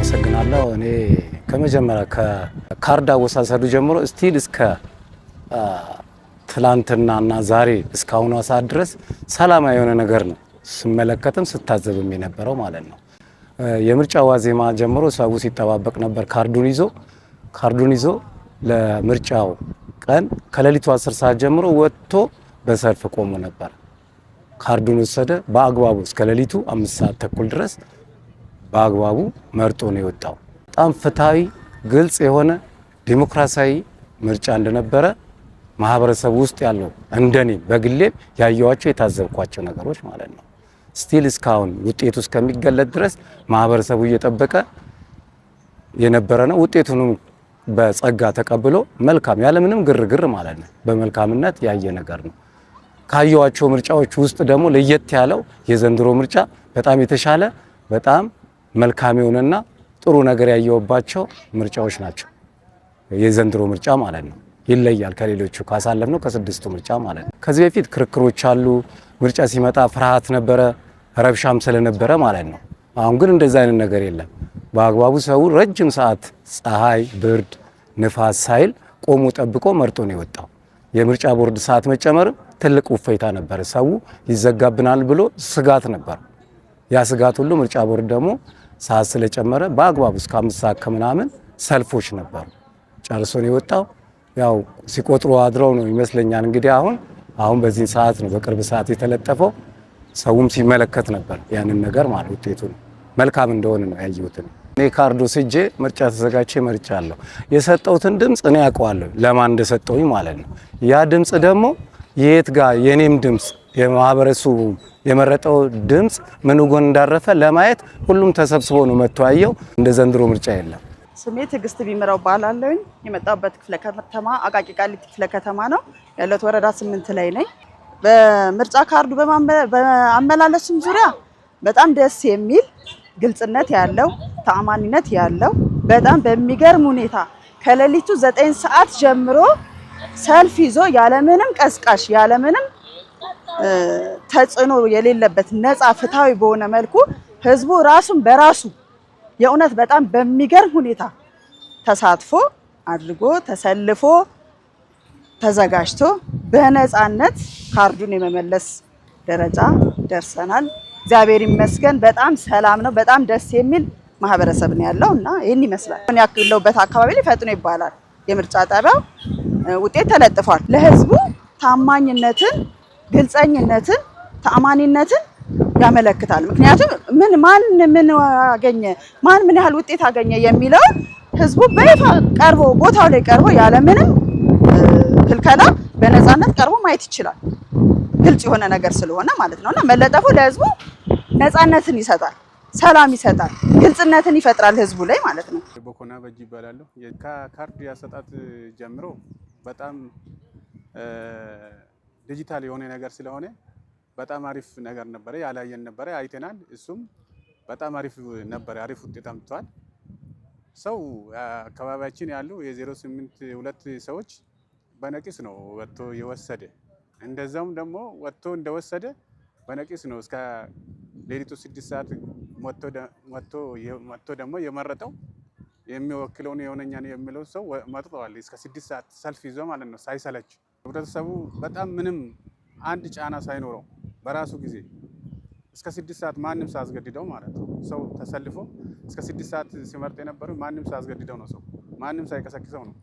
አመሰግናለሁ። እኔ ከመጀመሪያ ከካርድ አወሳሰዱ ጀምሮ ስቲል እስከ ትላንትናና ዛሬ እስካሁኗ ሰዓት ድረስ ሰላማዊ የሆነ ነገር ነው ስመለከትም ስታዘብም የነበረው ማለት ነው። የምርጫ ዋዜማ ጀምሮ ሰው ሲጠባበቅ ነበር ካርዱን ይዞ ለምርጫው ቀን ከሌሊቱ 10 ሰዓት ጀምሮ ወጥቶ በሰልፍ ቆሞ ነበር። ካርዱን ወሰደ በአግባቡ እስከ ሌሊቱ 5 ሰዓት ተኩል ድረስ በአግባቡ መርጦ ነው የወጣው። በጣም ፍትሃዊ፣ ግልጽ የሆነ ዲሞክራሲያዊ ምርጫ እንደነበረ ማህበረሰቡ ውስጥ ያለው እንደኔ በግሌ ያየዋቸው የታዘብኳቸው ነገሮች ማለት ነው። ስቲል እስካሁን ውጤቱ እስከሚገለጥ ድረስ ማህበረሰቡ እየጠበቀ የነበረ ነው። ውጤቱንም በጸጋ ተቀብሎ መልካም ያለምንም ግርግር ማለት ነው በመልካምነት ያየ ነገር ነው። ካየዋቸው ምርጫዎች ውስጥ ደግሞ ለየት ያለው የዘንድሮ ምርጫ በጣም የተሻለ በጣም መልካም የሆነና ጥሩ ነገር ያየውባቸው ምርጫዎች ናቸው። የዘንድሮ ምርጫ ማለት ነው ይለያል ከሌሎቹ ካሳለፍነው ከስድስቱ ምርጫ ማለት ነው። ከዚህ በፊት ክርክሮች አሉ። ምርጫ ሲመጣ ፍርሃት ነበረ፣ ረብሻም ስለነበረ ማለት ነው። አሁን ግን እንደዛ አይነት ነገር የለም። በአግባቡ ሰው ረጅም ሰዓት ፀሐይ፣ ብርድ፣ ንፋስ ሳይል ቆሞ ጠብቆ መርጦ ነው የወጣው። የምርጫ ቦርድ ሰዓት መጨመር ትልቅ ውፌታ ነበር። ሰው ይዘጋብናል ብሎ ስጋት ነበር። ያ ስጋት ሁሉ ምርጫ ቦርድ ደግሞ ሰዓት ስለጨመረ በአግባቡ እስከ 5 ሰዓት ከምናምን ሰልፎች ነበሩ። ጨርሶ ነው የወጣው። ያው ሲቆጥሩ አድረው ነው ይመስለኛል እንግዲህ አሁን በዚህ ሰዓት ነው በቅርብ ሰዓት የተለጠፈው። ሰውም ሲመለከት ነበር ያንን ነገር ማለት ውጤቱን መልካም እንደሆነ ነው ያየሁት። እኔ ካርዶ ስጄ ምርጫ ተዘጋጅቼ መርጫለሁ። የሰጠውትን ድምጽ እኔ ያውቀዋለሁ ለማን እንደሰጠውኝ ማለት ነው። ያ ድምጽ ደግሞ የት ጋር የኔም ድምጽ የማህበረሰቡ የመረጠው ድምጽ ምን ጎን እንዳረፈ ለማየት ሁሉም ተሰብስቦ ነው መጥቶ ያየው። እንደ ዘንድሮ ምርጫ የለም። ስሜ ትዕግስት ቢምራው ባላለኝ የመጣበት ክፍለ ከተማ አቃቂ ቃሊቲ ክፍለ ከተማ ነው ያለሁት። ወረዳ 8 ላይ ነኝ። በምርጫ ካርዱ በአመላለስም ዙሪያ በጣም ደስ የሚል ግልጽነት ያለው ተአማኒነት ያለው በጣም በሚገርም ሁኔታ ከሌሊቱ 9 ሰዓት ጀምሮ ሰልፍ ይዞ ያለምንም ቀስቃሽ ያለምንም ተጽዕኖ የሌለበት ነፃ ፍትሃዊ በሆነ መልኩ ህዝቡ ራሱን በራሱ የእውነት በጣም በሚገርም ሁኔታ ተሳትፎ አድርጎ ተሰልፎ ተዘጋጅቶ በነፃነት ካርዱን የመመለስ ደረጃ ደርሰናል። እግዚአብሔር ይመስገን። በጣም ሰላም ነው። በጣም ደስ የሚል ማህበረሰብ ነው ያለው እና ይሄን ይመስላል። እኔ ያለሁበት አካባቢ ላይ ፈጥኖ ይባላል የምርጫ ጣቢያው ውጤት ተለጥፏል። ለህዝቡ ታማኝነትን፣ ግልጸኝነትን፣ ተአማኒነትን ያመለክታል። ምክንያቱም ማን ምን ያህል ውጤት አገኘ የሚለው ህዝቡ በይፋ ቀርቦ ቦታው ላይ ቀርቦ ያለምንም ክልከላ በነፃነት ቀርቦ ማየት ይችላል። ግልጽ የሆነ ነገር ስለሆነ ማለት ነውና መለጠፉ ለህዝቡ ነፃነትን ይሰጣል፣ ሰላም ይሰጣል፣ ግልጽነትን ይፈጥራል ህዝቡ ላይ ማለት ነው። ቦኮና በጂ ይባላል። ከካርድ ያሰጣት ጀምሮ በጣም ዲጂታል የሆነ ነገር ስለሆነ በጣም አሪፍ ነገር ነበረ። ያላየን ነበረ አይተናል። እሱም በጣም አሪፍ ነበረ። አሪፍ ውጤት አምጥቷል። ሰው አካባቢያችን ያሉ የ082 ሰዎች በነቂስ ነው ወጥቶ የወሰደ። እንደዛውም ደግሞ ወጥቶ እንደወሰደ በነቂስ ነው እስከ ሌሊቱ 6 ሰዓት መጥቶ ደግሞ የመረጠው የሚወክለውን የሆነኛን የሚለው ሰው መጥተዋል። እስከ 6 ሰዓት ሰልፍ ይዞ ማለት ነው ሳይሰለች። ህብረተሰቡ በጣም ምንም አንድ ጫና ሳይኖረው በራሱ ጊዜ እስከ 6 ሰዓት ማንም ሳያስገድደው ማለት ነው ሰው ተሰልፎ እስከ 6 ሰዓት ሲመርጥ የነበረው ማንም ሳያስገድደው ነው ሰው ማንም ሳይቀሰቅሰው ነው